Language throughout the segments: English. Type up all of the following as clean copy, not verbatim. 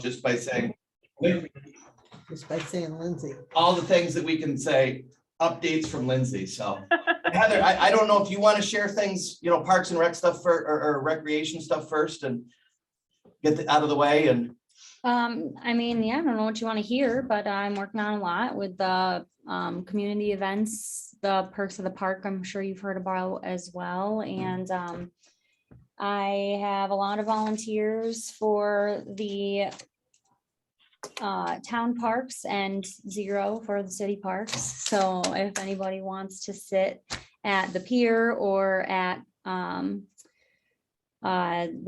just by saying Just by saying Lindsay. all the things that we can say, updates from Lindsay, so. Heather, I don't know if you want to share things, you know, Parks and Rec stuff or recreation stuff first and get it out of the way and. I mean, yeah, I don't know what you want to hear, but I'm working on a lot with the community events, the perks of the park, I'm sure you've heard about as well. And I have a lot of volunteers for the town parks and 0 for the city parks. So if anybody wants to sit at the pier or at the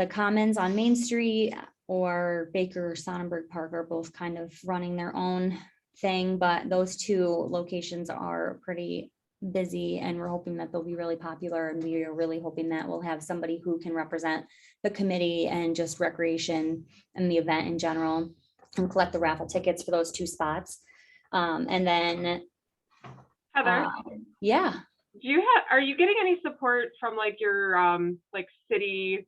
Commons on Main Street or Baker or Sonnenberg Park are both kind of running their own thing, but those 2 locations are pretty busy and we're hoping that they'll be really popular, and we are really hoping that we'll have somebody who can represent the committee and just recreation and the event in general and collect the raffle tickets for those 2 spots. And then Heather, yeah. are you getting any support from like your like city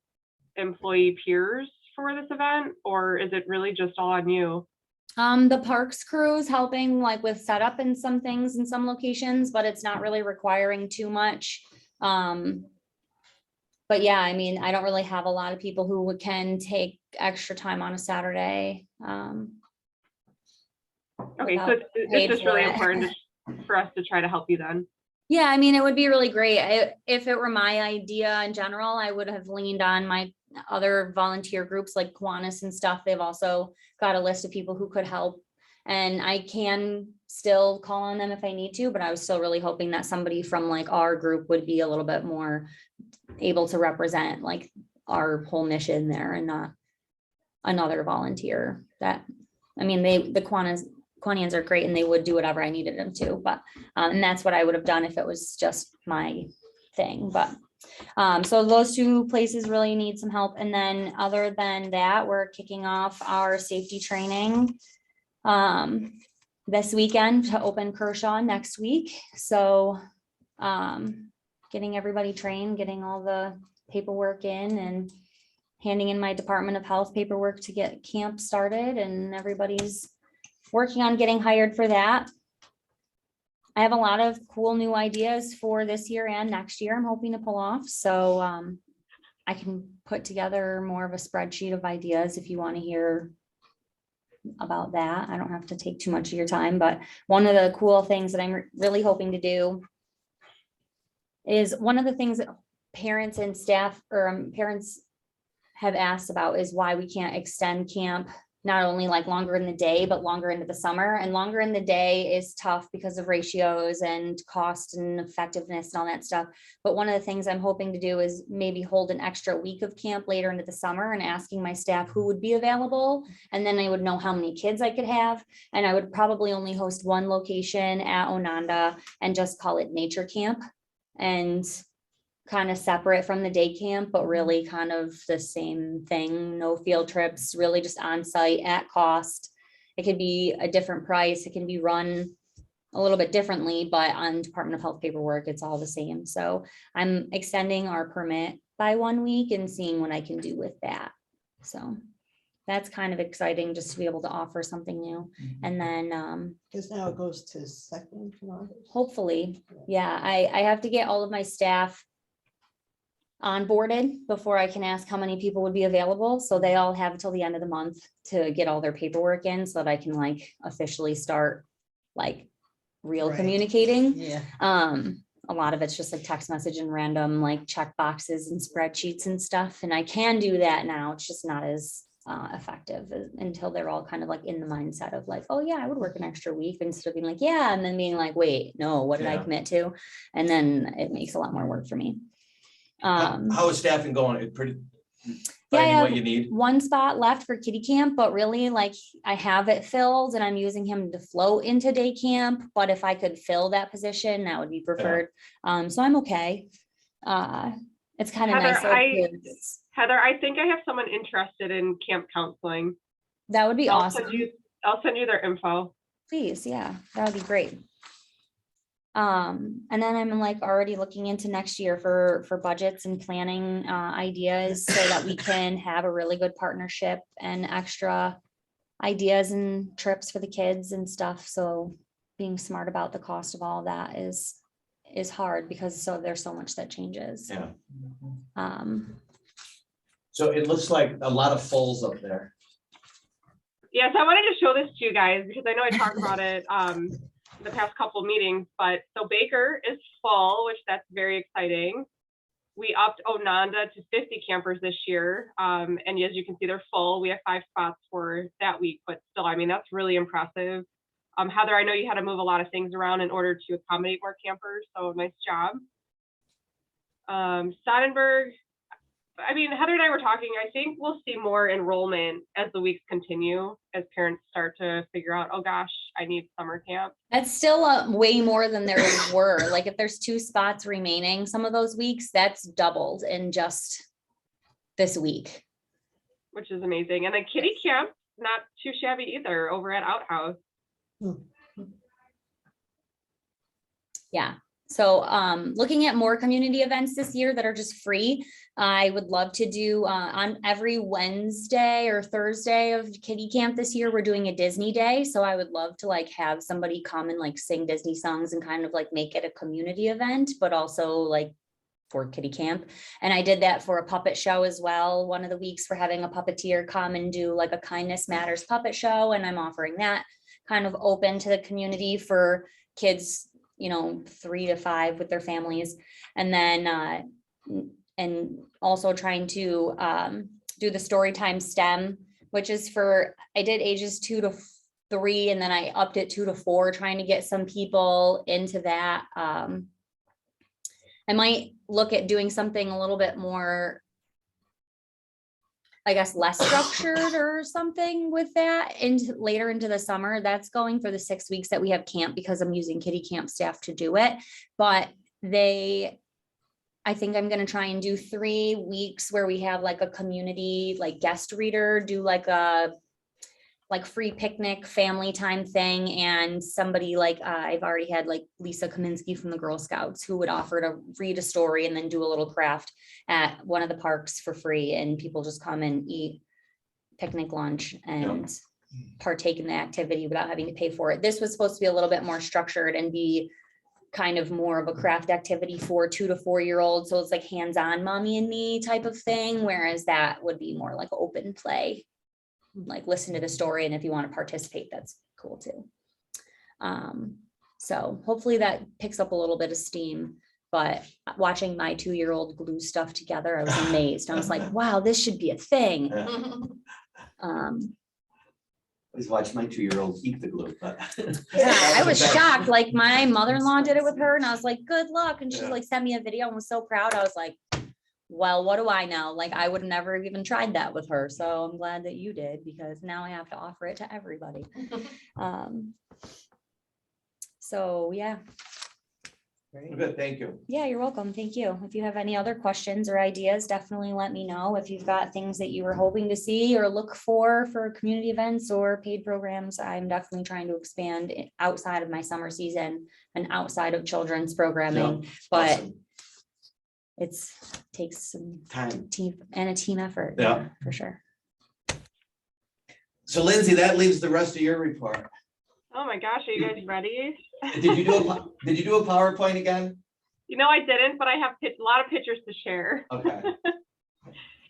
employee peers for this event, or is it really just all on you? The parks crew is helping like with setup and some things in some locations, but it's not really requiring too much. But yeah, I mean, I don't really have a lot of people who can take extra time on a Saturday. Okay, so it's just really important for us to try to help you then. Yeah, I mean, it would be really great. If it were my idea in general, I would have leaned on my other volunteer groups like Kiwanis and stuff. They've also got a list of people who could help, and I can still call on them if I need to, but I was still really hoping that somebody from like our group would be a little bit more able to represent like our whole mission there and not another volunteer. That, I mean, the Quanians are great and they would do whatever I needed them to, but and that's what I would have done if it was just my thing. But so those 2 places really need some help. And then other than that, we're kicking off our safety training this weekend to open Kershaw next week. So getting everybody trained, getting all the paperwork in and handing in my Department of Health paperwork to get camp started, and everybody's working on getting hired for that. I have a lot of cool new ideas for this year and next year I'm hoping to pull off. So I can put together more of a spreadsheet of ideas if you want to hear about that. I don't have to take too much of your time, but one of the cool things that I'm really hoping to do is one of the things that parents and staff or parents have asked about is why we can't extend camp not only like longer in the day, but longer into the summer. And longer in the day is tough because of ratios and cost and effectiveness and all that stuff. But one of the things I'm hoping to do is maybe hold an extra week of camp later into the summer and asking my staff who would be available. And then I would know how many kids I could have. And I would probably only host 1 location at Anona and just call it nature camp and kind of separate from the day camp, but really kind of the same thing. No field trips, really just on site at cost. It could be a different price. It can be run a little bit differently, but on Department of Health paperwork, it's all the same. So I'm extending our permit by 1 week and seeing what I can do with that. So that's kind of exciting just to be able to offer something new. And then Because now it goes to 2nd of August. hopefully, yeah, I have to get all of my staff onboarded before I can ask how many people would be available. So they all have until the end of the month to get all their paperwork in so that I can like officially start like real Right. communicating. Yeah. A lot of it's just like text message and random like check boxes and spreadsheets and stuff. And I can do that now. It's just not as effective until they're all kind of like in the mindset of like, oh yeah, I would work an extra week instead of being like, yeah. And then being like, wait, no, what did I commit to? And then it makes a lot more work for me. How is staffing going? It pretty Yeah, I finding have what you need? 1 spot left for kitty camp, but really like I have it filled and I'm using him to float into day camp. But if I could fill that position, that would be preferred. So I'm okay. It's kind of nice. Heather, I think I have someone interested in camp counseling. That would be awesome. I'll send you their info. Please, yeah, that would be great. And then I'm like already looking into next year for budgets and planning ideas so that we can have a really good partnership and extra ideas and trips for the kids and stuff. So being smart about the cost of all of that is hard because there's so much that changes. Yeah. Um, So it looks like a lot of fulls up there. Yes, I wanted to show this to you guys because I know I talked about it the past couple meetings, but so Baker is full, which that's very exciting. We upped Ononda to 50 campers this year. And as you can see, they're full. We have 5 spots for that week, but still, I mean, that's really impressive. Heather, I know you had to move a lot of things around in order to accommodate more campers, so nice job. Sonnenberg, I mean, Heather and I were talking, I think we'll see more enrollment as the weeks continue, as parents start to figure out, oh gosh, I need summer camp. That's still way more than there were. Like if there's 2 spots remaining, some of those weeks, that's doubled in just this week. Which is amazing. And then kitty camp, not too shabby either, over at Outhouse. Yeah. So looking at more community events this year that are just free. I would love to do on every Wednesday or Thursday of kitty camp this year, we're doing a Disney day. So I would love to like have somebody come and like sing Disney songs and kind of like make it a community event, but also like for kitty camp. And I did that for a puppet show as well. One of the weeks we're having a puppeteer come and do like a Kindness Matters puppet show. And I'm offering that kind of open to the community for kids, 3 to 5 with their families. And then, and also trying to do the Storytime STEM, which is I did ages 2 to 3, and then I upped it 2 to 4, trying to get some people into that. I might look at doing something a little bit more, I guess, less structured or something with that later into the summer. That's going for the 6 weeks that we have camp because I'm using kitty camp staff to do it. But I think I'm going to try and do 3 weeks where we have like a community, like guest reader, do like a free picnic family time thing. And somebody like I've already had like Lisa Kaminsky from the Girl Scouts who would offer to read a story and then do a little craft at one of the parks for free. And people just come and eat picnic lunch and partake in the activity without having to pay for it. This was supposed to be a little bit more structured and be kind of more of a craft activity for 2 to 4 year olds. So it's like hands-on mommy and me type of thing. Whereas that would be more like open play. Like listen to the story, and if you want to participate, that's cool too. So hopefully that picks up a little bit of steam. But watching my 2-year-old glue stuff together, I was amazed. I was like, wow, this should be a thing. I was watching my 2-year-old eat the glue, but Yeah, I was shocked. Like my mother-in-law did it with her, and I was like, good luck. And she like sent me a video and was so proud. I was like, well, what do I know? Like I would have never even tried that with her. So I'm glad that you did, because now I have to offer it to everybody. So yeah. good, thank you. Yeah, you're welcome. Thank you. If you have any other questions or ideas, definitely let me know. If you've got things that you were hoping to see or look for community events or paid programs, I'm definitely trying to expand outside of my summer season and outside of children's programming. Yeah, but awesome. Takes some Time. team and a team effort. Yeah. For sure. So Lindsay, that leaves the rest of your report. Oh my gosh, are you guys ready? Did you do a PowerPoint again? I didn't, but I have a lot of pictures to share. Okay.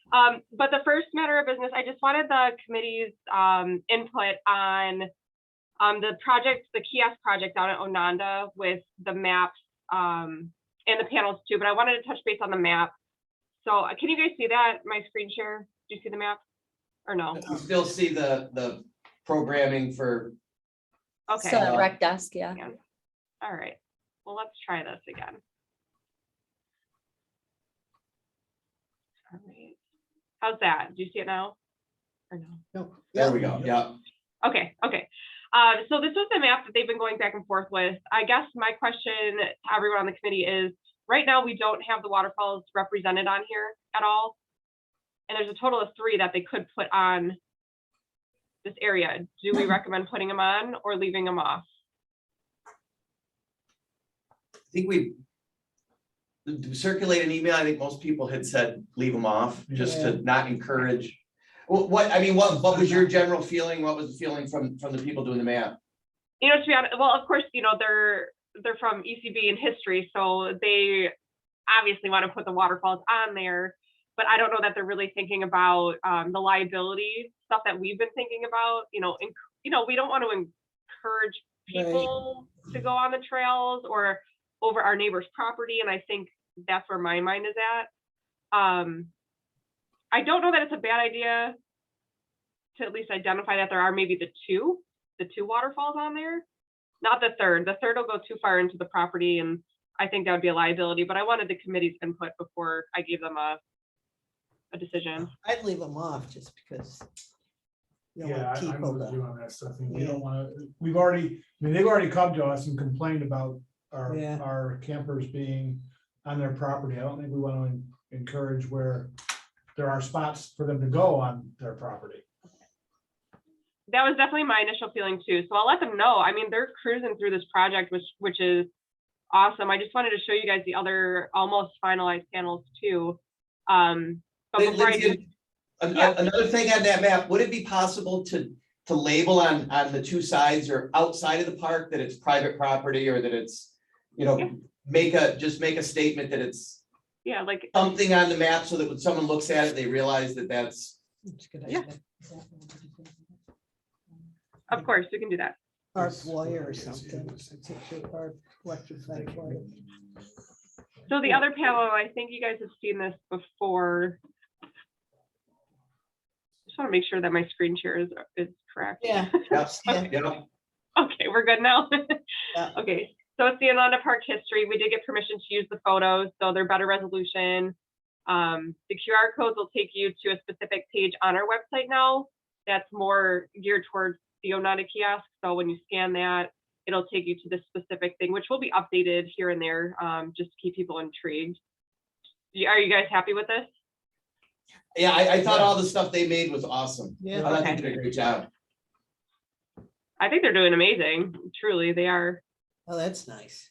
But the first matter of business, I just wanted the committee's input on the project, the kiosk project out at Ononda with the maps and the panels too, but I wanted to touch base on the map. So can you guys see that, my screen share? Do you see the map or no? You still see the programming for, Okay. So at rec desk, yeah. All right. Well, let's try this again. All right. How's that? Do you see it now? Or no? there we go, yeah. Okay. So this was the map that they've been going back and forth with. I guess my question to everyone on the committee is, right now we don't have the waterfalls represented on here at all. And there's a total of 3 that they could put on this area. Do we recommend putting them on or leaving them off? I think we circulate an email. I think most people had said leave them off just to not encourage. Well, what was your general feeling? What was the feeling from the people doing the map? You know, to be honest, well, of course, you know, they're from ECB in history, so they obviously want to put the waterfalls on there, but I don't know that they're really thinking about the liability stuff that we've been thinking about. You know, we don't want to encourage people to go on the trails or over our neighbor's property, and I think that's where my mind is at. I don't know that it's a bad idea to at least identify that there are maybe the two waterfalls on there, not the third. The third will go too far into the property, and I think that would be a liability, but I wanted the committee's input before I gave them a decision. I'd leave them off just because. You don't Yeah, want I'm people with you to, on that stuff. We Yeah. don't want to, they've already come to us and complained about Yeah. our campers being on their property. I don't think we want to encourage where there are spots for them to go on their property. That was definitely my initial feeling too. So I'll let them know. I mean, they're cruising through this project, which is awesome. I just wanted to show you guys the other almost finalized panels too. But before I do, Another thing on that map, would it be possible to label on the two sides or outside of the park that it's private property, or that it's, you know, Yeah. just make a statement that it's yeah, like, something on the map, so that when someone looks at it, they realize that that's. it's a good Yeah. idea. of course, we can do that. Park wire or something. Or electrified wire. So the other panel, I think you guys have seen this before. Just want to make sure that my screen share is correct. Yeah. Yes, Yeah. yeah. Okay, we're good now. Yeah. Okay, so it's the Anona Park history. We did get permission to use the photos, so they're better resolution. The QR codes will take you to a specific page on our website now that's more geared towards the Ononda kiosk. So when you scan that, it'll take you to this specific thing, which will be updated here and there, just to keep people intrigued. Are you guys happy with this? Yeah, I thought all the stuff they made was awesome. Yeah. I thought they did a great job. I think they're doing amazing. Truly, they are. Oh, that's nice.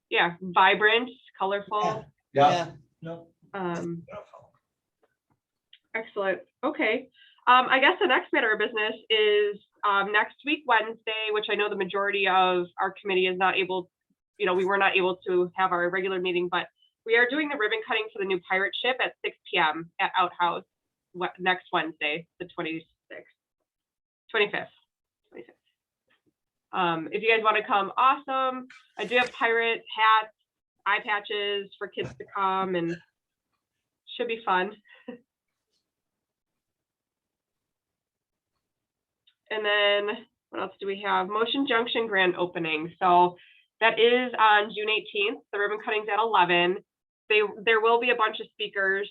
Yeah, vibrant, colorful. Yeah, Nope. Excellent. Okay. I guess the next matter of business is next week, Wednesday, which I know the majority of our committee is not able, you know, we were not able to have our regular meeting, but we are doing the ribbon cutting for the new pirate ship at 6 p.m. at Outhouse next Wednesday, the 25th. If you guys want to come, awesome. I do have pirate hats, eye patches for kids to come, and should be fun. And then what else do we have? Motion Junction grand opening. So that is on June 18th. The ribbon cutting's at 11. There will be a bunch of speakers.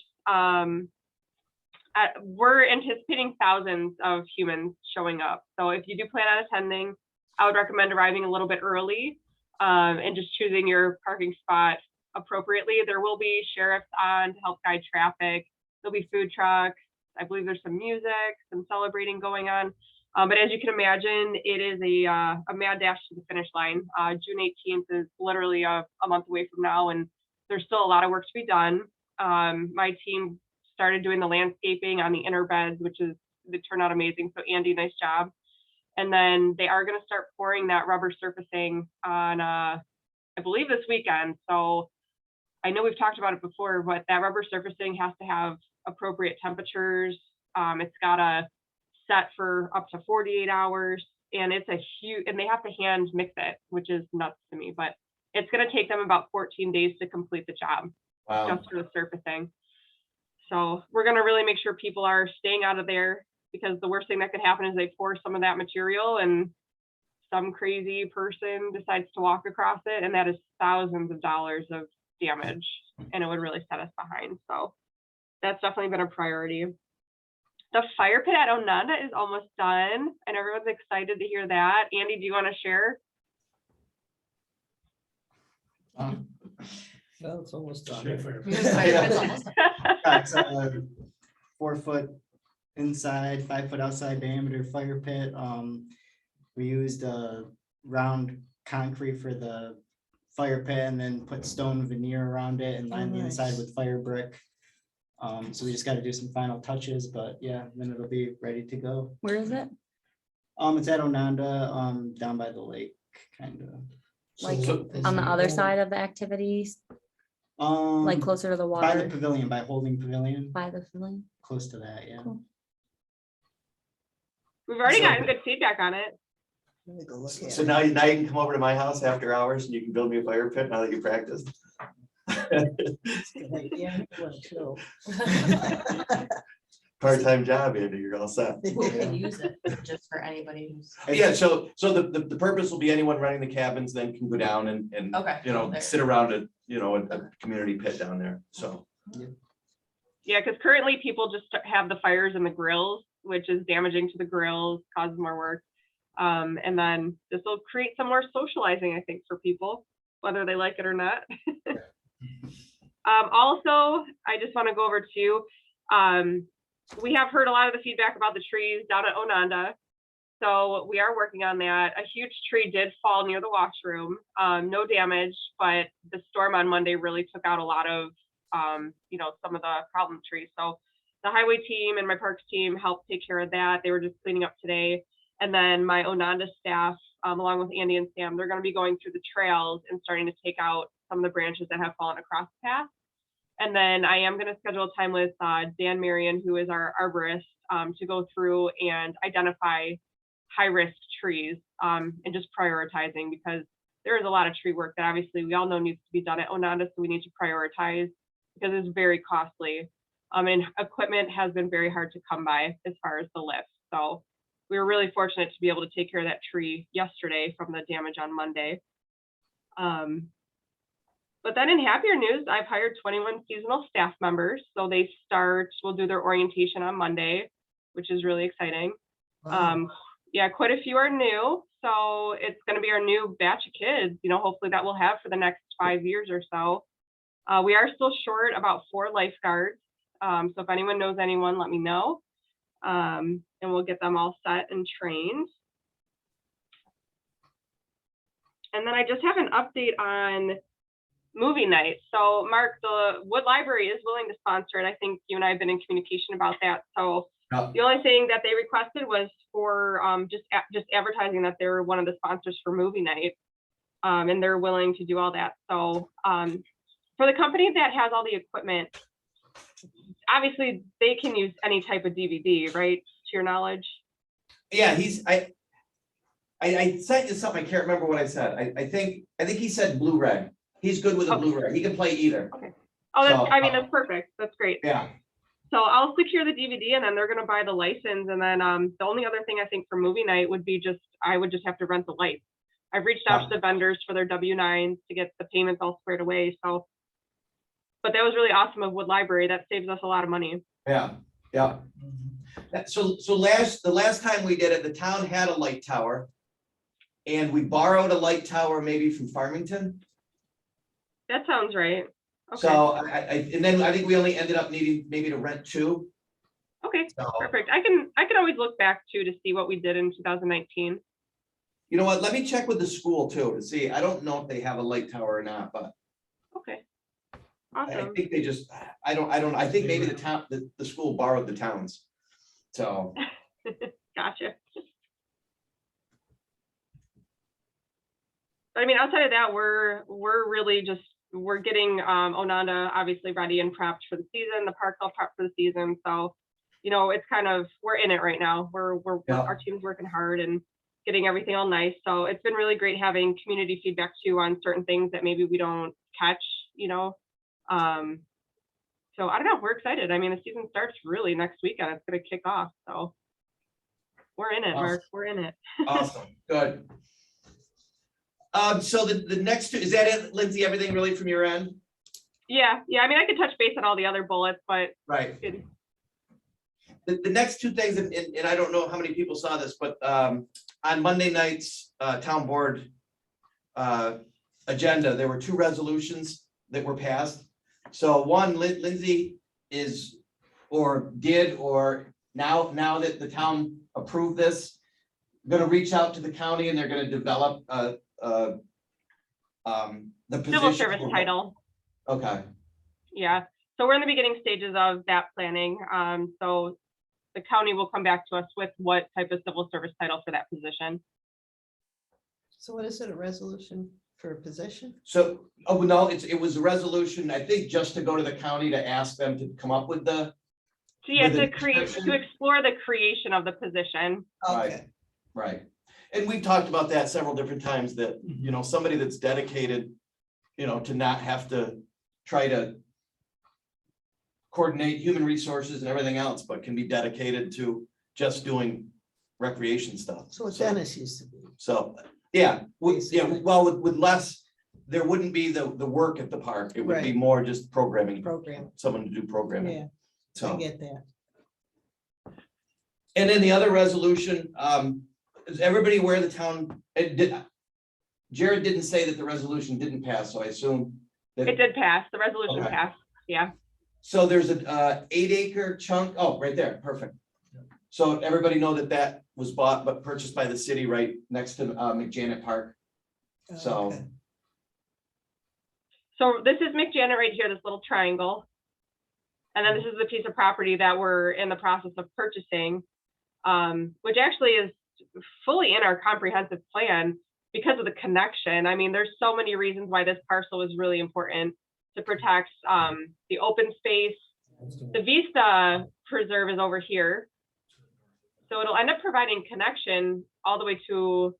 We're anticipating thousands of humans showing up. So if you do plan on attending, I would recommend arriving a little bit early and just choosing your parking spot appropriately. There will be sheriffs on to help guide traffic. There'll be food trucks. I believe there's some music, some celebrating going on. But as you can imagine, it is a mad dash to the finish line. June 18th is literally a month away from now, and there's still a lot of work to be done. My team started doing the landscaping on the inner beds, they turned out amazing. So Andy, nice job. And then they are going to start pouring that rubber surfacing on, I believe this weekend. So I know we've talked about it before, but that rubber surfacing has to have appropriate temperatures. It's got to set for up to 48 hours, and it's a huge, and they have to hand mix it, which is nuts to me, but it's going to take them about 14 days to complete the job. wow. Just for the surfacing. So we're going to really make sure people are staying out of there, because the worst thing that could happen is they pour some of that material and some crazy person decides to walk across it, and that is thousands of dollars of damage, and it would really set us behind. So that's definitely been a priority. The fire pit at Anona is almost done, and everyone's excited to hear that. Andy, do you want to share? Well, it's almost done. It's a 4 foot inside, 5 foot outside diameter fire pit. We used round concrete for the fire pit and then put stone veneer around it and lined the inside nice. with fire brick. So we just gotta do some final touches, but yeah, then it'll be ready to go. Where is it? It's at Anona, down by the lake, kind of. Like So- on the other side of the activities, like closer to the By the water, pavilion, by Holding Pavilion, by the pavilion? close to that, yeah. Cool. We've already So- gotten good feedback on it. Let me go look at So it. now you can come over to my house after hours and you can build me a fire pit now that you practiced. Yeah, one too. Part-time job, Andy, you're all set. We can use it just for anybody who's. Yeah, so the purpose will be anyone running the cabins then can go down and, Okay. you know, There. sit around a community pit down there, so. Yeah, because currently people just have the fires in the grills, which is damaging to the grills, causes more work. And then this will create some more socializing, I think, for people, whether they like it or not. Also, I just want to go over to, we have heard a lot of the feedback about the trees down at Anona. So we are working on that. A huge tree did fall near the washroom. No damage, but the storm on Monday really took out a lot of, some of the problem trees. So the highway team and my parks team helped take care of that. They were just cleaning up today. And then my Ononda staff, along with Andy and Sam, they're going to be going through the trails and starting to take out some of the branches that have fallen across the path. And then I am going to schedule a time with Dan Marion, who is our arborist, to go through and identify high-risk trees and just prioritizing, because there is a lot of tree work that obviously we all know needs to be done at Ononda, so we need to prioritize because it's very costly. And equipment has been very hard to come by as far as the lift. So we were really fortunate to be able to take care of that tree yesterday from the damage on Monday. But then in happier news, I've hired 21 seasonal staff members. So we'll do their orientation on Monday, which is really exciting. Yeah, quite a few are new. So it's going to be our new batch of kids, hopefully that we'll have for the next 5 years or so. We are still short about 4 lifeguards. So if anyone knows anyone, let me know. And we'll get them all set and trained. And then I just have an update on movie night. So Mark, the Wood Library is willing to sponsor it. I think you and I have been in communication about that. So Yeah. the only thing that they requested was for just advertising that they're one of the sponsors for movie night. And they're willing to do all that. So for the company that has all the equipment, obviously they can use any type of DVD, right? To your knowledge. Yeah, I sent you something, I can't remember what I said. I think he said Blu-ray. He's good with a Okay. Blu-ray. He can play either. Oh, So, that's perfect. That's great. Yeah, So I'll secure the DVD and then they're gonna buy the license. And then the only other thing I think for movie night would be I would just have to rent the lights. I've reached out to the vendors for their W-9s to get the payments all squared away. So, but that was really awesome of Wood Library. That saves us a lot of money. yeah. So the last time we did it, the town had a light tower. And we borrowed a light tower maybe from Farmington. That sounds right. Okay. So and then I think we only ended up needing maybe to rent 2. Okay, So, perfect. I can always look back too to see what we did in 2019. you know what, let me check with the school too to see. I don't know if they have a light tower or not, but Okay. I Awesome. think they just, I don't, I think maybe the town, the school borrowed the towns. So, Gotcha. But I mean, outside of that, we're really just, we're getting Ononda obviously ready and prepped for the season. The park's all prepped for the season. So, it's kind of, we're in it right now. Yeah. Our team's working hard and getting everything all nice. So it's been really great having community feedback too on certain things that maybe we don't catch, So I don't know, we're excited. I mean, the season starts really next weekend. It's going to kick off. So we're in it, Awesome. Mark. We're in it. awesome, good. So the next 2, is that it, Lindsay, everything really from your end? Yeah. I mean, I could touch base on all the other bullets, but Right. it, The next 2 things, and I don't know how many people saw this, but on Monday night's town board agenda, there were 2 resolutions that were passed. So one, Lindsay now that the town approved this, gonna reach out to the county and they're gonna develop the position. civil service title. Okay, Yeah. So we're in the beginning stages of that planning. So the county will come back to us with what type of civil service title for that position. So what is it, a resolution for a position? So, oh, no, it was a resolution, I think, just to go to the county to ask them to come up with the, So yeah, With a to create, description? to explore the creation of the position. Right. Okay, right. And we've talked about that several different times, that, you know, somebody that's dedicated, you know, to not have to try to coordinate human resources and everything else, but can be dedicated to just doing recreation stuff. so what Dennis used to be. So, yeah, well, with less, there wouldn't be the work at the park. It would be Right. more just programming, Program, someone to do programming. yeah, I So, get that. and then the other resolution, is everybody aware the town, Jared didn't say that the resolution didn't pass, so I assume It that, did pass, the resolution Okay. passed, yeah. so there's a 8 acre chunk, oh, right there, perfect. So everybody know that that was bought but purchased by the city right next to McJanet Park. So- Okay. So this is McJanet right here, this little triangle. And then this is the piece of property that we're in the process of purchasing, which actually is fully in our comprehensive plan because of the connection. I mean, there's so many reasons why this parcel is really important to protect the open space. The Vista Preserve is over here. So it'll end up providing connection all the way to,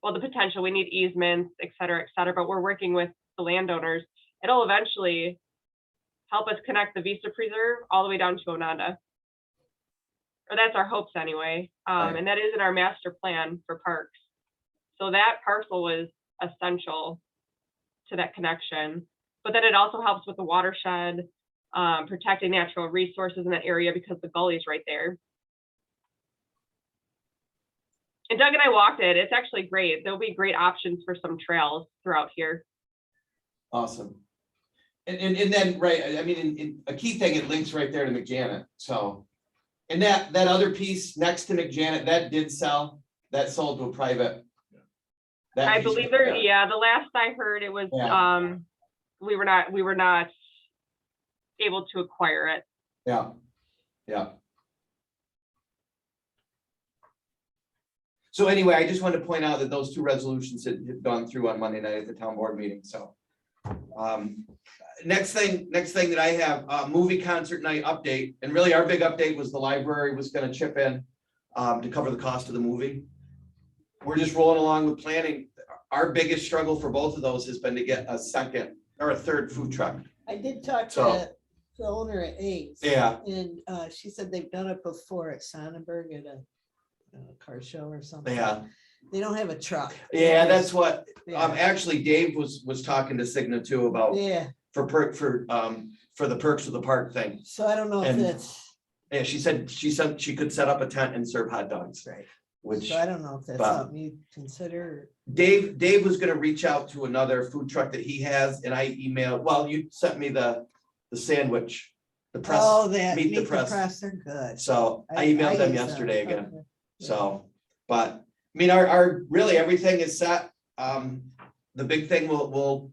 well, the potential, we need easements, et cetera, but we're working with the landowners. It'll eventually help us connect the Vista Preserve all the way down to Anona. Or that's our hopes anyway. Right. And that is in our master plan for parks. So that parcel was essential to that connection. But then it also helps with the watershed, protecting natural resources in that area because the gully's right there. And Doug and I walked it. It's actually great. There'll be great options for some trails throughout here. Awesome. And then, right, I mean, in a key thing, it links right there to McJanet, so. And that other piece next to McJanet, that did sell, that sold to a private. that I piece believe right there, there. yeah, the last I heard it was, Yeah. we were not able to acquire it. Yeah, yeah. So anyway, I just wanted to point out that those two resolutions had gone through on Monday night at the town board meeting, so. Next thing that I have, movie concert night update, and really our big update was the library was gonna chip in to cover the cost of the movie. We're just rolling along with planning. Our biggest struggle for both of those has been to get a second or a third food truck. I did talk So- to the owner at A's. Yeah. And she said they've done it before at Sonnenberg at a car show or something. Yeah, They don't have a truck. yeah, that's what, Yeah. actually Dave was talking to Cigna too about Yeah, for the perks of the park thing. so I don't know if And- that's, Yeah, she said she could set up a tent and serve hot dogs, right, which so I don't know if that's but- something you consider. Dave was gonna reach out to another food truck that he has, and I emailed, well, you sent me the sandwich, the press, Oh, that, meet the meet the press. press, they're good. So I emailed them use yesterday again, Okay. so, but, I mean, our, really, everything is set. The big thing will,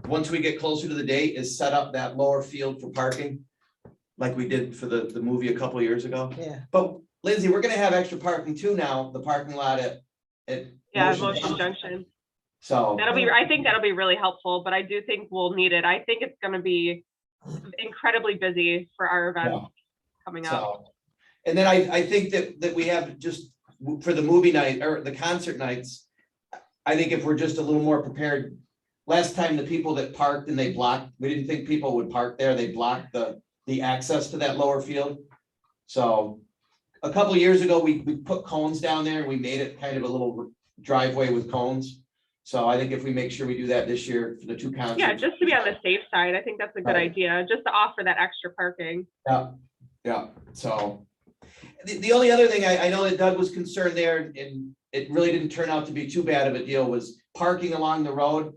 once we get closer to the date, is set up that lower field for parking, like we did for the movie a couple of years ago. Yeah, But Lindsay, we're gonna have extra parking too now, the parking lot at. Yeah, Motion Motion Junction. Junction. So, I think that'll be really helpful, but I do think we'll need it. I think it's gonna be incredibly busy for our yeah, events coming up. so, and then I think that we have just, for the movie night or the concert nights, I think if we're just a little more prepared, last time the people that parked and they blocked, we didn't think people would park there, they blocked the access to that lower field. So, a couple of years ago, we put cones down there and we made it kind of a little driveway with cones. So I think if we make sure we do that this year for the two concerts. Yeah, just to be on the safe side, I think that's a good Right. idea, just to offer that extra parking. Yeah, so. The only other thing, I know that Doug was concerned there, and it really didn't turn out to be too bad of a deal, was parking along the road.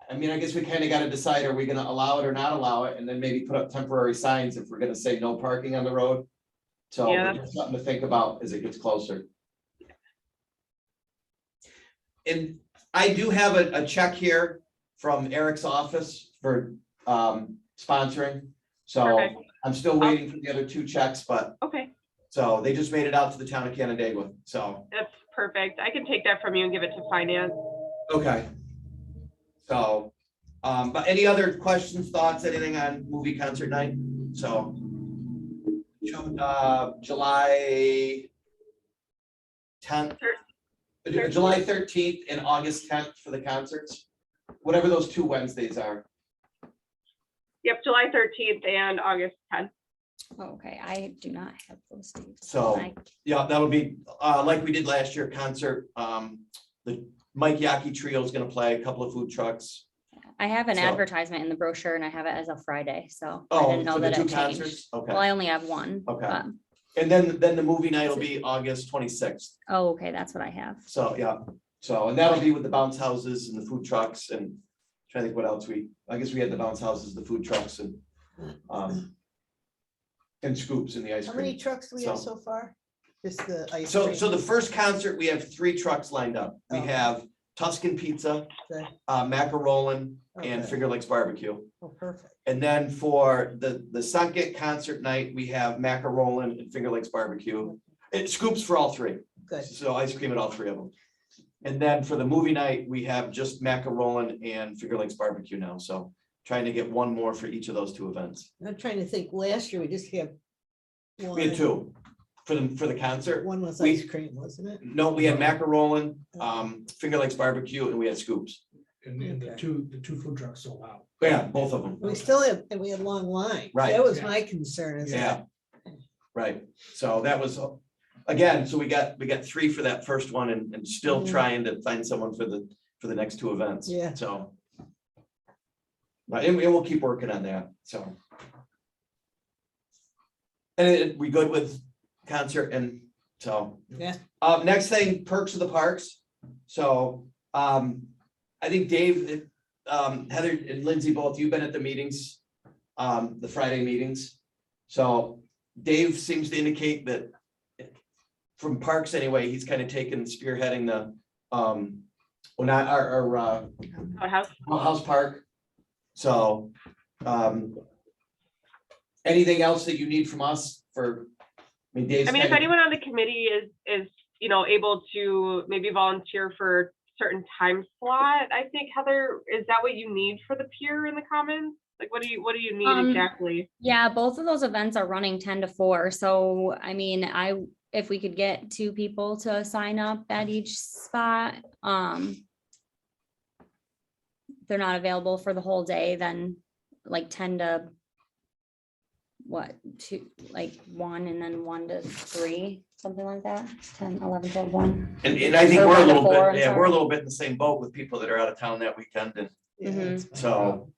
I mean, I guess we kind of got to decide, are we gonna allow it or not allow it, and then maybe put up temporary signs if we're gonna say no parking on the road. So Yeah. just something to think about as it gets closer. And I do have a check here from Eric's office for sponsoring. So Perfect. I'm still waiting for the other 2 checks, but Okay, so they just made it out to the town of Canandaigua. So, that's perfect. I can take that from you and give it to finance. okay. So, but any other questions, thoughts, anything on movie concert night? So, July 10th, July 13th and August 10th for the concerts, whatever those 2 Wednesdays are. Yep, July 13th and August 10th. Okay, I do not have those dates. So, I- yeah, that'll be, like we did last year, concert. The Mike Yaki Trio is gonna play, a couple of food trucks. I have an So- advertisement in the brochure and I have it as a Friday, so I Oh, didn't know for the that 2 it changed. concerts? Well, Okay. I only have one. Okay. but- And then the movie night will be August 26th. Oh, okay, that's what I have. So, yeah, so, and that'll be with the bounce houses and the food trucks and trying to think what else I guess we had the bounce houses, the food trucks and scoops and the ice How many cream. trucks do we have So- so far? Just the ice So, cream? so the first concert, we have 3 trucks lined up. We Okay. have Tuscan Pizza, Okay. Macaronin, and Okay. Finger Lakes Barbecue. Oh, perfect. And then for the second concert night, we have Macaronin and Finger Lakes Barbecue. It scoops for all 3. Good. So ice cream at all 3 of them. And then for the movie night, we have just Macaronin and Finger Lakes Barbecue now, so trying to get 1 more for each of those 2 events. I'm trying to think, last year we just had We had 2 for the concert. One was We- ice cream, wasn't it? No, we had Macaronin, Finger Lakes Barbecue, and we had scoops. And the Okay. two food trucks sold out. Yeah, both of them. We still have, and we had long lines. Right. That was Yeah. my concern is Yeah. that, Right, so that was, again, so we got 3 for that first one and still Mhm. trying to find someone for the next 2 events. Yeah. So. But and we'll keep working on that, so. And we good with concert and so. Yeah. Next thing, perks of the parks. So, I think Dave, Heather and Lindsay, both, you've been at the meetings, the Friday meetings. So Dave seems to indicate that from parks anyway, he's kind of taken spearheading the, well, not our, Outhouse. house park. So, anything else that you need from us for, I mean, Dave's. I mean, if kind of- anyone on the committee is, able to maybe volunteer for certain time slot, I think, Heather, is that what you need for the pier in the commons? Like, what do you need exactly? Yeah, both of those events are running 10 to 4. So, I mean, if we could get 2 people to sign up at each spot, they're not available for the whole day, then like 10 to what, 2, like 1 and then 1 to 3, something like that. 10, 11, 12, 1. And I think Or we're a 1 to little 4, bit, yeah, I'm we're a sorry. little bit in the same boat with people that are out of town that weekend. And yeah, Mhm. that's fine. so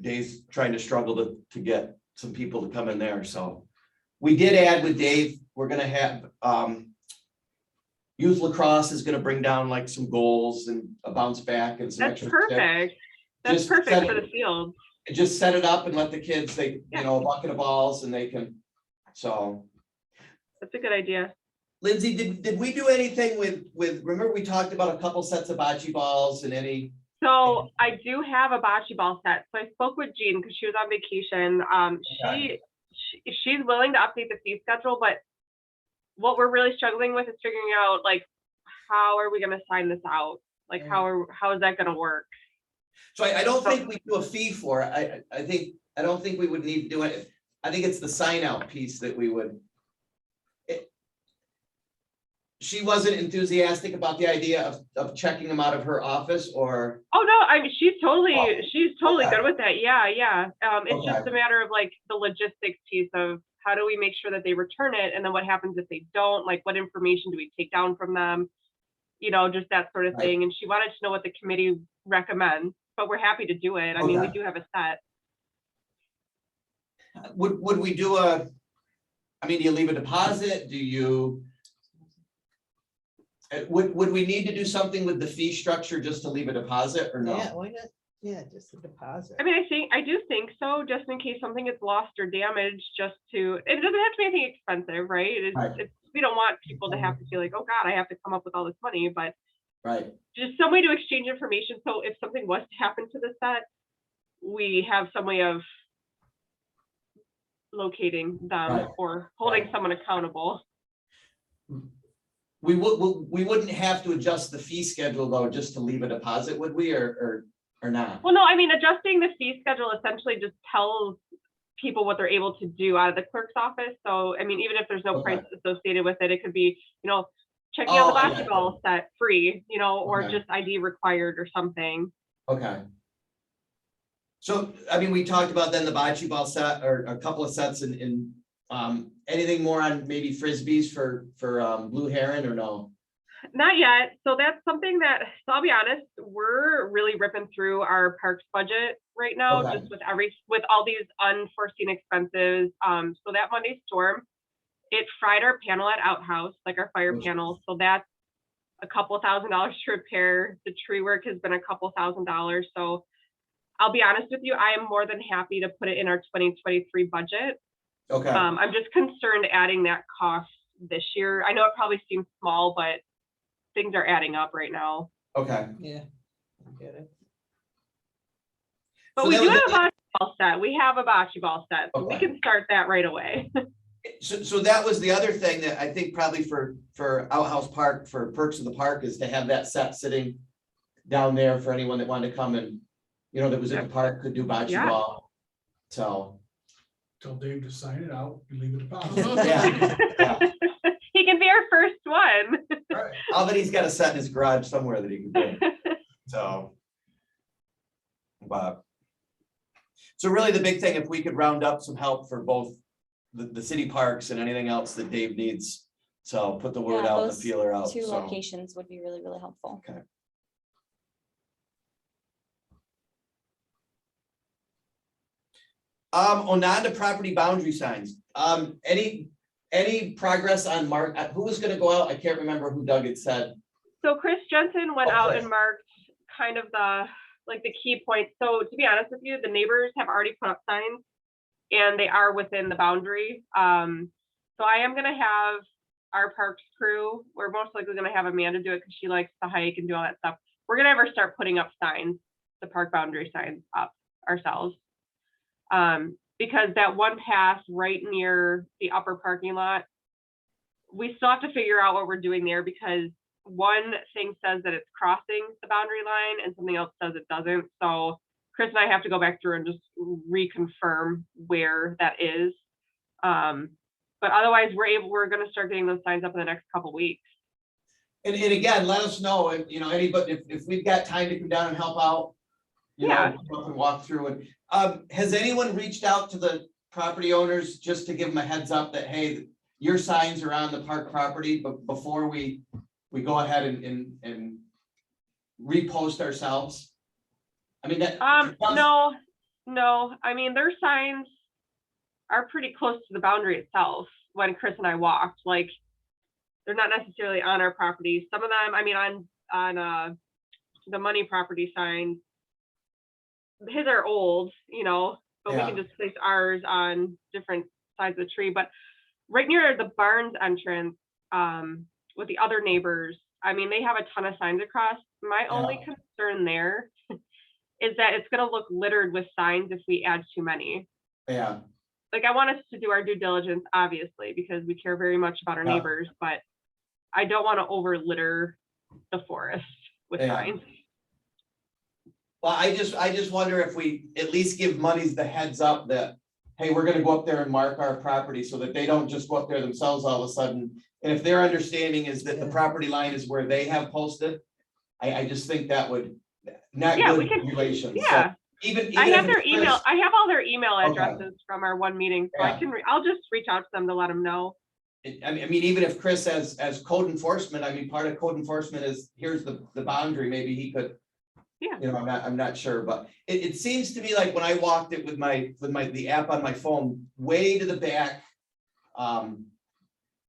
Dave's trying to struggle to get some people to come in there. So we did add with Dave, we're gonna have, youth lacrosse is gonna bring down like some goals and a bounce back and some That's extra. tips. perfect. That's Just perfect set for it- the field. Just set it up and let the kids, they, Yeah. a bucket of balls and they can, so. That's a good idea. Lindsay, did we do anything with, remember we talked about a couple sets of bocce balls and any, So I do have a bocce ball set. So I spoke with Jean because she was on vacation. She's willing to update the fee schedule, but what we're really struggling with is figuring out like, how are we going to sign this out? Like, how is that going to work? so I don't think we do a fee for it. I don't think we would need to do it. I think it's the sign out piece that we would. She wasn't enthusiastic about the idea of checking them out of her office or, Oh no, I mean she's totally okay. good with that. Yeah. It's just Okay. a matter of like the logistics piece of how do we make sure that they return it, and then what happens if they don't? Like, what information do we take down from them? Just that sort of Right. thing. And she wanted to know what the committee recommends, but we're happy to do it. I mean, we Okay. do have a set. would we do do you leave a deposit? Do you? Would we need to do something with the fee structure just to leave a deposit or no? Yeah, why not? Yeah, just a deposit. I mean, I do think so, just in case something gets lost or damaged, it doesn't have to be anything expensive, right? Right. We don't want people to have to feel like, oh God, I have to come up with all this money, but Right, just some way to exchange information. So if something was to happen to the set, we have some way of locating them Right. or holding Right. someone accountable. We wouldn't have to adjust the fee schedule though, just to leave a deposit, would we, or not? Well, no, I mean, adjusting the fee schedule essentially just tells people what they're able to do out of the clerk's office. So, I mean, even if there's no Okay. price associated with it, it could be, checking out Oh, the I bocce got ball set free, or Okay. just ID required or something. Okay. So, I mean, we talked about then the bocce ball set or a couple of sets in anything more on maybe frisbees for blue heron or no? Not yet. So that's something that, so I'll be honest, we're really ripping through our parks budget right now, Okay. just with all these unforeseen expenses. So that Monday storm, it fried our panel at Outhouse, like our fire Oof. panel. So that's a couple $1,000s to repair. The tree work has been a couple $1,000s. So I'll be honest with you, I am more than happy to put it in our 2023 budget. Okay, I'm just concerned adding that cost this year. I know it probably seems small, but things are adding up right now. okay. Yeah. I get it. But So we that do was have a bocce ball set. We have a bocce ball set, so we Okay. can start that right away. So that was the other thing that I think probably for Outhouse Park, for Perks of the Park, is to have that set sitting down there for anyone that wanted to come and, that was at the park, could do bocce Yeah. ball. So, Tell Dave to sign it out and leave it deposit. yeah, yeah. He can be our first one. Right. I'll bet he's got a set in his garage somewhere that he can bring, so. But. So really the big thing, if we could round up some help for both the city parks and anything else that Dave needs. So put the word Yeah, out, the those feeler out, Two so. locations would be really, really helpful. Anona property boundary signs, any progress on who was gonna go out? I can't remember who Doug had said. So Chris Jensen went Oh, out Chris. and marked kind of the key points. So to be honest with you, the neighbors have already put up signs and they are within the boundary. So I am gonna have our parks crew, we're most likely gonna have Amanda do it because she likes to hike and do all that stuff. We're gonna have her start putting up signs, the park boundary signs up ourselves. Because that one path right near the upper parking lot, we still have to figure out what we're doing there because one thing says that it's crossing the boundary line and something else says it doesn't. So Chris and I have to go back through and just reconfirm where that is. But otherwise we're going to start getting those signs up in the next couple weeks. And again, let us know if, anybody, if we've got time to come down and help out. Yeah. Come up and walk through it. Has anyone reached out to the property owners just to give them a heads up that, hey, your signs are on the park property, but before we go ahead and repost ourselves? I mean, that. No. I mean, their signs are pretty close to the boundary itself when Chris and I walked. Like, they're not necessarily on our property. Some of them, I mean, on the money property signs, his are old, but Yeah. we can just place ours on different sides of the tree. But right near the barns entrance, with the other neighbors, I mean, they have a ton of signs across. My only concern there is that it's going to look littered with signs if we add too many. Yeah, Like, I want us to do our due diligence, obviously, because we care very much about our Yeah. neighbors, but I don't want to over litter the forest with Yeah. signs. well, I just wonder if we at least give monies the heads up that, hey, we're gonna go up there and mark our property so that they don't just go up there themselves all of a sudden. And if their understanding is that the Yeah. property line is where they have posted, I just think that would, not Yeah, we good can- relations. So Yeah. Even I have if their it's email. Chris- I have all their email Okay. addresses from our one meeting, so Yeah. I can. I'll just reach out to them to let them know. I mean, even if Chris as code enforcement, I mean, part of code enforcement is, here's the boundary, maybe he could. Yeah. I'm not sure, but it seems to me like when I walked it with the app on my phone, way to the back.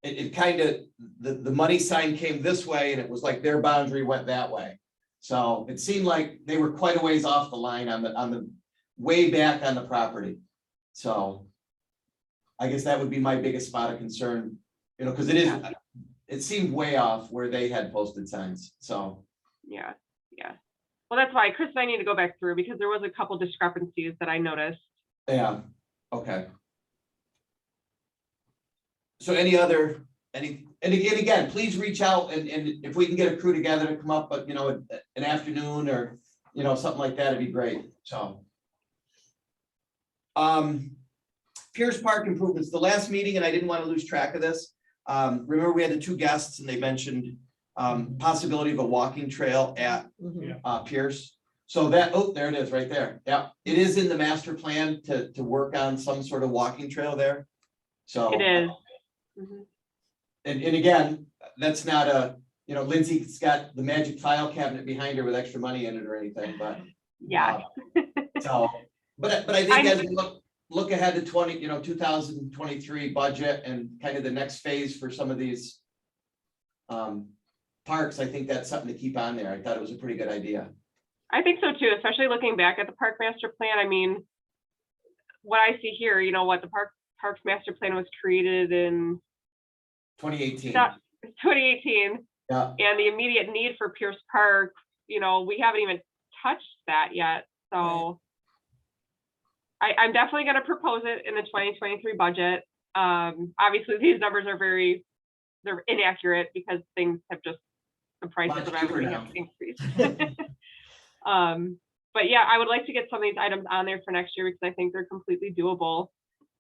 It kind of, the money sign came this way and it was like their boundary went that way. So it seemed like they were quite a ways off the line on the way back on the property. So I guess that would be my biggest spot of concern, because it seemed way off where they had posted signs, so. Yeah. Well, that's why Chris and I need to go back through because there was a couple discrepancies that I noticed. Yeah, okay. So and again, please reach out and if we can get a crew together to come up, but you know, an afternoon or, you know, something like that, it'd be great, so. Pierce Park improvements, the last meeting, and I didn't want to lose track of this. Remember we had the two guests and they mentioned possibility of a walking trail at Mhm. Pierce. So that, oh, there it is, right there. Yeah, it is in the master plan to work on some sort of walking trail there. So. It is. Mhm. And again, that's not a, you know, Lindsay's got the magic file cabinet behind her with extra money in it or anything, but. Yeah. So, but I think as we look ahead to 2023 budget and kind of the next phase for some of these parks, I think that's something to keep on there. I thought it was a pretty good idea. I think so too, especially looking back at the park master plan. I mean, what I see here, you know, what the parks master plan was created in 2018. 2018, Yeah, and the immediate need for Pierce Park, you know, we haven't even touched that yet. So I'm definitely going to propose it in the 2023 budget. Obviously, these numbers are they're inaccurate because things have just, the prices Much of cheaper everything now. have increased. But yeah, I would like to get some of these items on there for next year because I think they're completely doable.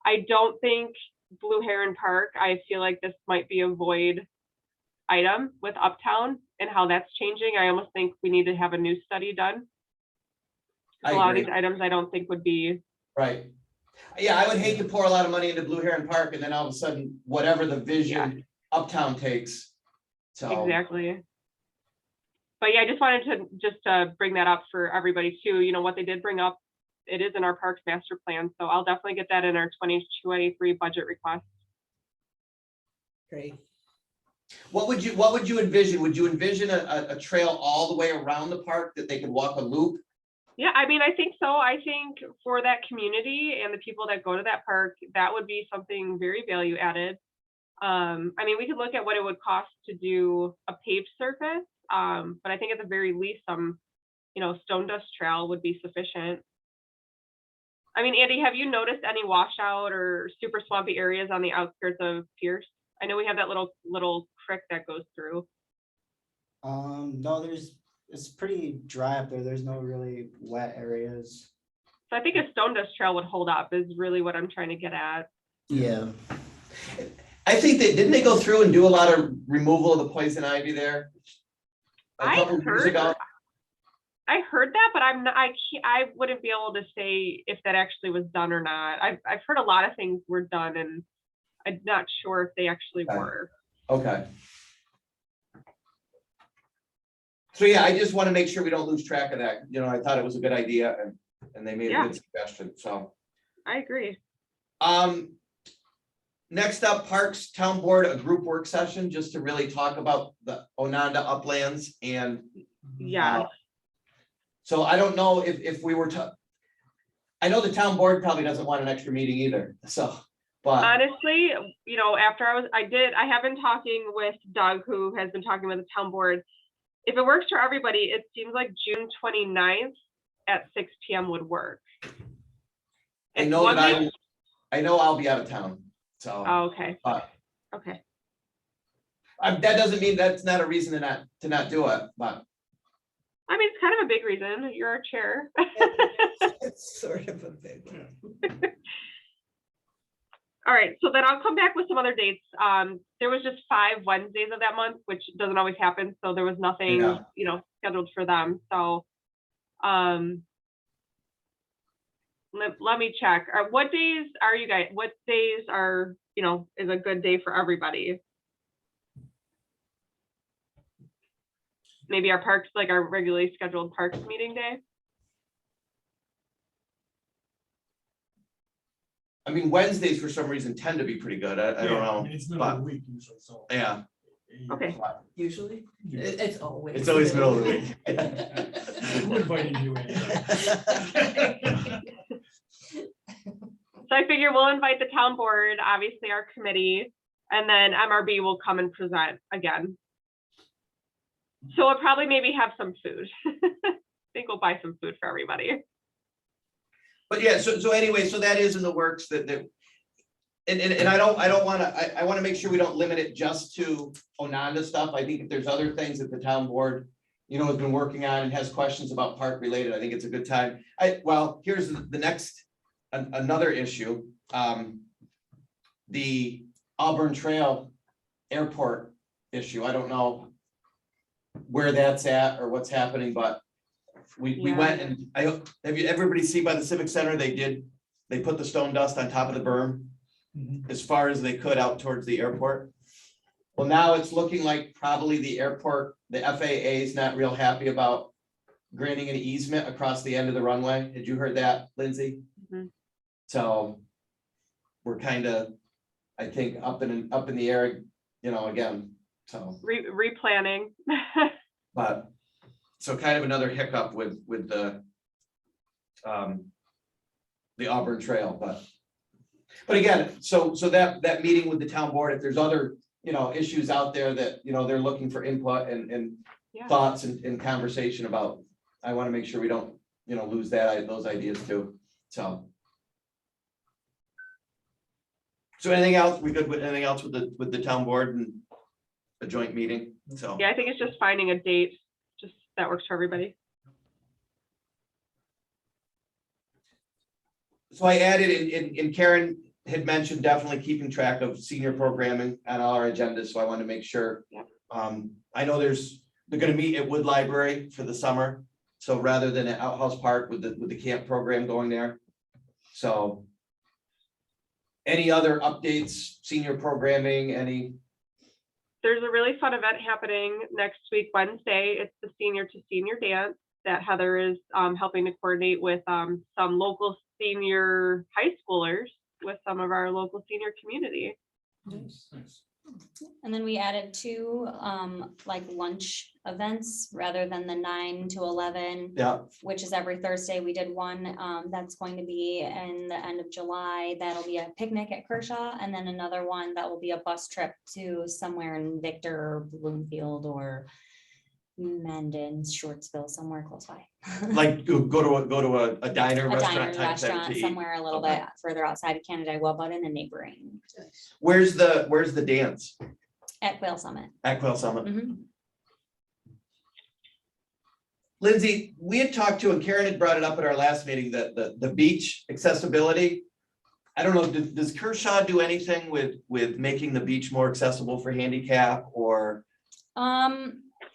I don't think Blue Heron Park, I feel like this might be a void item with Uptown and how that's changing. I almost think we need to have a new study done. I A lot of agree. these items I don't think would be. Right. Yeah, I would hate to pour a lot of money into Blue Heron Park and then all of a sudden, whatever the vision Uptown takes. So. Exactly. But yeah, I just wanted to bring that up for everybody too. You know, what they did bring up, it is in our parks master plan. So I'll definitely get that in our 2023 budget request. Great. What would you envision? Would you envision a trail all the way around the park that they could walk a loop? Yeah, I mean, I think so. I think for that community and the people that go to that park, that would be something very value added. I mean, we could look at what it would cost to do a paved surface, but I think at the very least, some, you know, stone dust trail would be sufficient. I mean, Andy, have you noticed any washout or super swampy areas on the outskirts of Pierce? I know we have that little creek that goes through. No, it's pretty dry up there. There's no really wet areas. So I think a stone dust trail would hold up is really what I'm trying to get at. Yeah. I think didn't they go through and do a lot of removal of the poison ivy there? A couple years ago? I heard that, but I wouldn't be able to say if that actually was done or not. I've heard a lot of things were done, and I'm not sure if they actually were. Okay. So yeah, I just want to make sure we don't lose track of that. You know, I thought it was a good idea and they made a good suggestion, so. I agree. Next up, Parks Town Board, a group work session, just to really talk about the Anona uplands and. Yeah. So I don't know if we were to. I know the town board probably doesn't want an extra meeting either, so, but. Honestly, you know, after I have been talking with Doug, who has been talking with the town board. If it works for everybody, it seems like June 29th at 6 p.m. would work. I know I'll be out of town, so. Oh, okay. But Okay. that doesn't mean that's not a reason to not do it, but. I mean, it's kind of a big reason. You're our chair. It's sort of a big one. All right, so then I'll come back with some other dates. There was just 5 Wednesdays of that month, which doesn't always happen. So there was nothing, Yeah. you know, scheduled for them. So let me check. What days are you guys? What days are, you know, is a good day for everybody? Maybe our parks, like our regularly scheduled parks meeting day. I mean, Wednesdays for some reason tend to be pretty good. I don't know. It's middle of but the week usually, so. yeah, Okay. Usually, it's always. it's always middle of the week. We're inviting you in. So I figure we'll invite the town board, obviously our committee, and then MRB will come and present again. So we'll probably maybe have some food. I think we'll buy some food for everybody. But yeah, so anyway, so that is in the works that And I don't wanna, I wanna make sure we don't limit it just to Anona stuff. I think if there's other things that the town board, has been working on and has questions about park related, I think it's a good time. Well, here's the next, another issue. The Auburn Trail Airport issue. I don't know where that's at or what's happening, but we Yeah. went and everybody see by the Civic Center, they put the stone dust on top of the berm as far as they could out towards the airport. Well, now it's looking like probably the airport, the FAA is not real happy about granting an easement across the end of the runway. Had you heard that, Lindsay? Mhm. So we're kind of, I think, up in the air, again, so, Replanning. but, so kind of another hiccup with the Auburn Trail, but again, so that meeting with the town board, if there's other, issues out there that, they're looking for input and Yeah. thoughts and conversation about, I want to make sure we don't, lose those ideas too, so. So anything else, we good with anything else with the town board and a joint meeting, so. Yeah, I think it's just finding a date, just that works for everybody. So I added and Karen had mentioned definitely keeping track of senior programming on all our agendas, so I want to make sure. Yep. I know they're gonna meet at Wood Library for the summer, so rather than at Outhouse Park with the camp program going there. So. Any other updates, senior programming, any? There's a really fun event happening next week, Wednesday. It's the senior to senior dance that Heather is helping to coordinate with some local senior high schoolers with some of our local senior community. Nice. And then we added 2 like lunch events rather than the 9 to 11. Yeah, Which is every Thursday. We did one that's going to be in the end of July. That'll be a picnic at Kershaw, and then another one that will be a bus trip to somewhere in Victor or Bloomfield or Mendon, Shortsville, somewhere close by. like go to a diner, A restaurant diner, type thing restaurant, to eat. somewhere a little Okay. bit further outside of Canada, but in the neighboring Where's the dance? at Quail Summit. At Quail Summit? Mhm. Lindsay, we had talked to, and Karen had brought it up at our last meeting, that the beach accessibility. I don't know, does Kershaw do anything with making the beach more accessible for handicap or?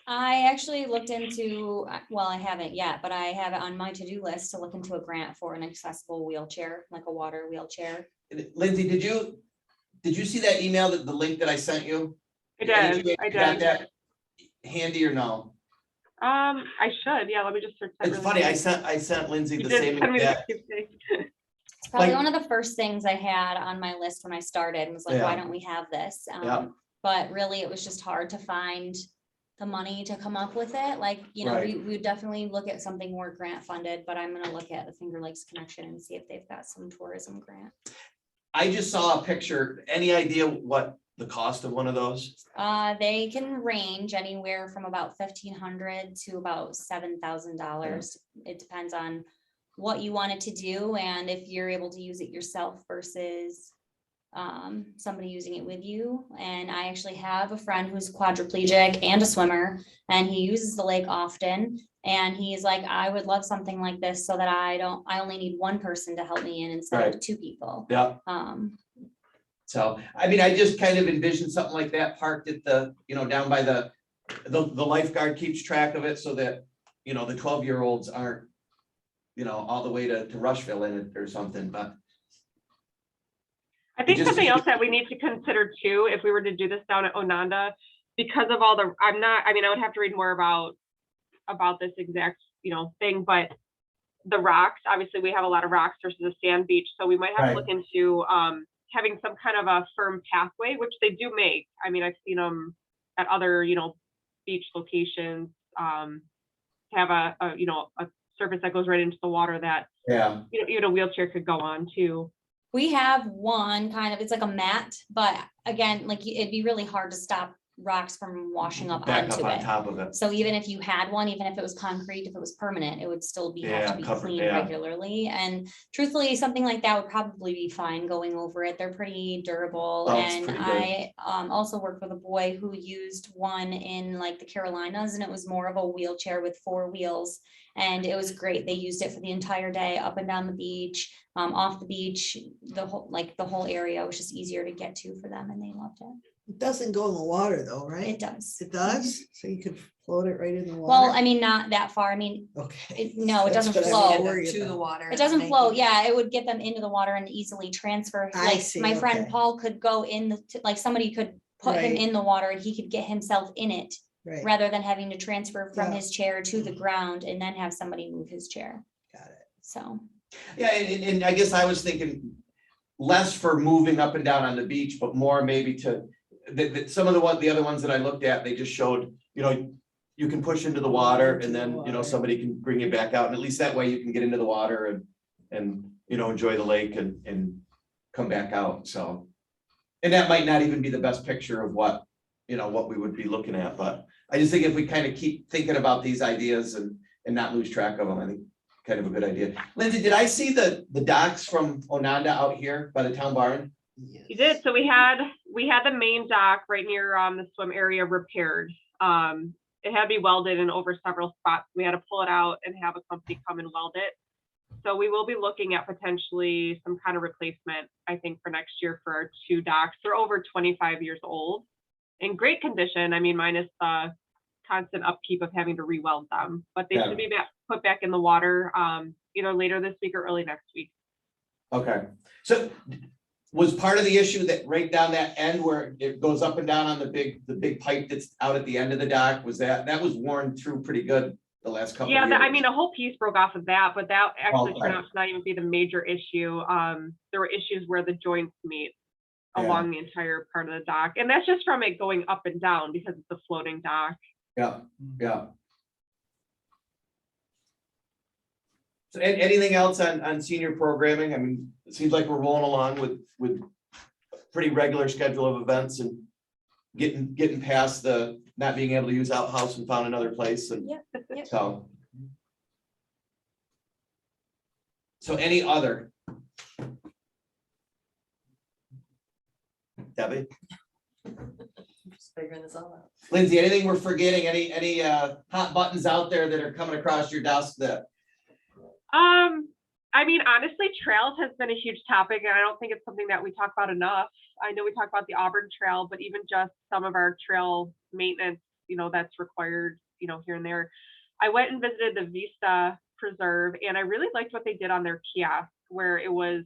I actually looked into, well, I haven't yet, but I have it on my to-do list to look into a grant for an accessible wheelchair, like a water wheelchair. Lindsay, did you see that email, the link that I sent you? I did. You got that handy or no? I should, yeah, let me just search that. It's really funny, quick. I sent Lindsay You the did same send me the exact. keepsake. It's probably Like- one of the first things I had on my list when I started, and was like, why Yeah. don't we have this? Yeah. But really, it was just hard to find the money to come up with it. Like, Right. we would definitely look at something more grant funded, but I'm gonna look at the Finger Lakes Connection and see if they've got some tourism grant. I just saw a picture. Any idea what the cost of one of those? They can range anywhere from about $1,500 to about $7,000. It depends on what you want it to do and if you're able to use it yourself versus somebody using it with you. And I actually have a friend who's quadriplegic and a swimmer, and he uses the lake often. And he's like, I would love something like this so that I only need one person to help me in instead of Right. 2 people. Yeah. So, I mean, I just kind of envisioned something like that parked at the, down by the lifeguard keeps track of it so that, the 12-year-olds aren't, all the way to Rushville in it or something, but. I think Just- something else that we need to consider too, if we were to do this down at Ononda, because of all the, I would have to read more about this exact, thing, but the rocks, obviously we have a lot of rocks versus a sand beach. So we might have to look into having some kind of a firm pathway, which they do make. I mean, I've seen them at other, beach locations, have a surface that goes right into the water that, Yeah. even a wheelchair could go on too. We have one kind of, it's like a mat, but again, like it'd be really hard to stop rocks from washing up Back up onto on it. top of it. So even if you had one, even if it was concrete, if it was permanent, it would still be, have Yeah, to be covered, cleaned yeah. regularly. And truthfully, something like that would probably be fine going over it. They're pretty durable. Oh, it's And pretty good. I also worked with a boy who used one in like the Carolinas, and it was more of a wheelchair with 4 wheels. And it was great. They used it for the entire day, up and down the beach, off the beach, the whole area was just easier to get to for them, and they loved it. It doesn't go in the water though, right? It does. It does? So you could float it right in the water? Well, I mean, not that far. I mean, Okay. no, it That's doesn't what I was flow. worried To the about. water. it doesn't and float. making- Yeah, it would get them into the water and easily transfer. I Like see, my friend okay. Paul could go in like somebody could put him Right. in the water and he could get himself in it Right, rather than having to transfer from Yeah. his chair to the ground and then have somebody move his chair. got it. So, Yeah, and I guess I was thinking less for moving up and down on the beach, but more maybe to, some of the other ones that I looked at, they just showed, you can push into the water Into and the then, water. somebody can bring you back out. And at least that way you can get into the water and, enjoy the lake and come back out. So, and that might not even be the best picture of what we would be looking at, but I just think if we kind of keep thinking about these ideas and not lose track of them, I think kind of a good idea. Lindsay, did I see the docks from Anona out here by the town barn? You did. So we had the main dock right near the swim area repaired. It had to be welded in over several spots. We had to pull it out and have a company come and weld it. So we will be looking at potentially some kind of replacement, I think, for next year for our 2 docks. They're over 25 years old, in great condition. I mean, minus the constant upkeep of having to re-weld them, but they Yeah. should be put back in the water either later this week or early next week. Okay, so was part of the issue that right down that end where it goes up and down on the big pipe that's out at the end of the dock, was that was worn through pretty good the last couple of Yeah, years? I mean, a whole piece broke off of that, but that actually Okay. turned out to not even be the major issue. There were issues where the joints meet Yeah. along the entire part of the dock, and that's just from it going up and down because it's a floating dock. Yeah. So anything else on senior programming? I mean, it seems like we're rolling along with pretty regular schedule of events and getting past the not being able to use outhouse and found another place and Yep. so. So any other? Debbie, Just figuring this all out. Lindsay, anything we're forgetting? Any hot buttons out there that are coming across your desk that? I mean, honestly, trails has been a huge topic, and I don't think it's something that we talk about enough. I know we talk about the Auburn Trail, but even just some of our trail maintenance, that's required, here and there. I went and visited the Vista Preserve, and I really liked what they did on their kiosk, where it was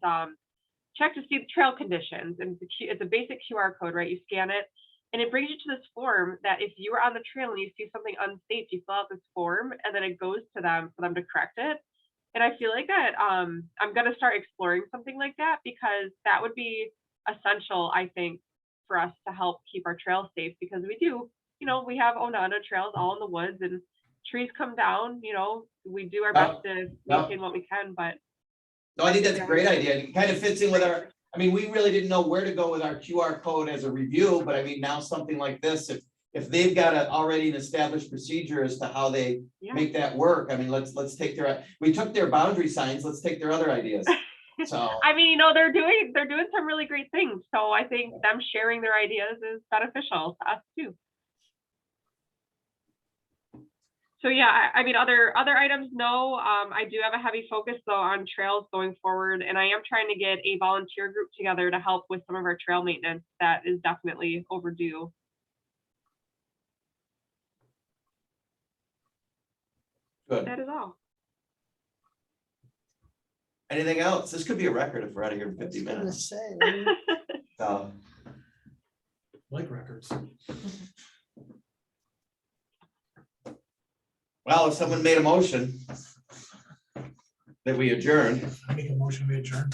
check to see the trail conditions, and it's a basic QR code, right? You scan it, and it brings you to this form that if you are on the trail and you see something unsafe, you fill out this form, and then it goes to them for them to correct it. And I feel like that I'm going to start exploring something like that, because that would be essential, I think, for us to help keep our trails safe, because we do, we have Anona trails all in the woods and trees come down, we do our best to maintain what we can, but. No, I think that's a great idea. It kind of fits in with we really didn't know where to go with our QR code as a review, but I mean, now something like this, if they've got already an established procedure as to how they make that work, I mean, let's take we took their boundary signs, let's take their other ideas. So. I mean, they're doing some really great things. So I think them sharing their ideas is beneficial to us too. So yeah, I mean, other items, no. I do have a heavy focus though on trails going forward, and I am trying to get a volunteer group together to help with some of our trail maintenance that is definitely overdue. Good. That is all. Anything else? This could be a record if we're out of here in I was 50 gonna minutes. say, So, Like records. well, if someone made a motion that we adjourn, I make a motion to adjourn.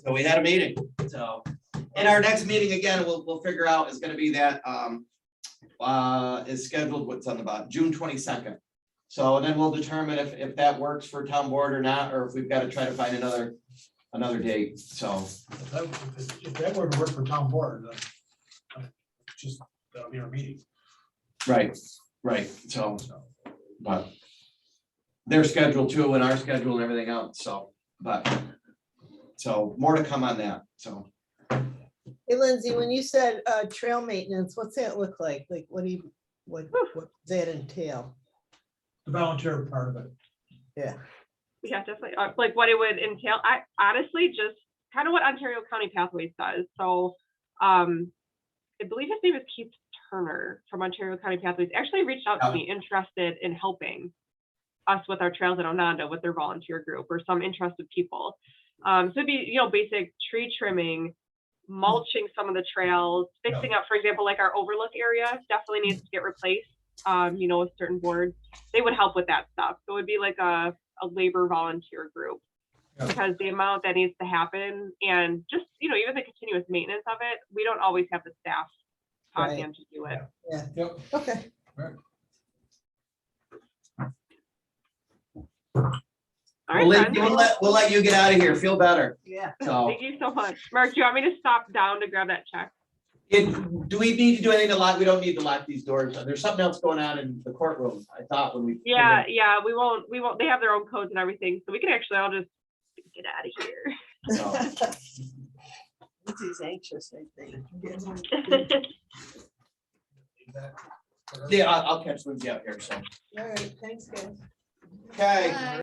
so we had a meeting, so. And our next meeting, again, we'll figure out is gonna be that, is scheduled, what's on the bottom, June 22nd. So then we'll determine if that works for town board or not, or if we've got to try to find another date, so. If that were to work for town board, then just, that'll be our meeting. Right, so, but their schedule too and our schedule and everything else, so, but, so more to come on that, so. Hey Lindsay, when you said trail maintenance, what's that look like? Like, what does that entail? The volunteer part of it. Yeah. Yeah, definitely. Like what it would entail. I honestly just kind of what Ontario County Pathways does. So I believe his name is Keith Turner from Ontario County Pathways actually reached out to me interested in helping us with our trails in Anona with their volunteer group or some interested people. So it'd be, you know, basic tree trimming, mulching some of the trails, fixing up, for example, like our overlook area definitely needs to get replaced. You know, with certain boards, they would help with that stuff. So it would be like a labor volunteer group because the amount that needs to happen and just, you know, even the continuous maintenance of it, we don't always have the staff on Right. hand to do it. Yeah, Yep. okay. All right, Well, friends. we'll let you get out of here, feel better, Yeah. so. Thank you so much. Mark, do you want me to stop down to grab that check? Do we need to do anything to lock? We don't need to lock these doors. There's something else going on in the courtroom, I thought when we. Yeah, we won't, they have their own codes and everything, so we can actually all just get out of here. So, Lindsay's anxious, I think. yeah, I'll catch Lindsay out here, so. All right, thanks, guys. Okay.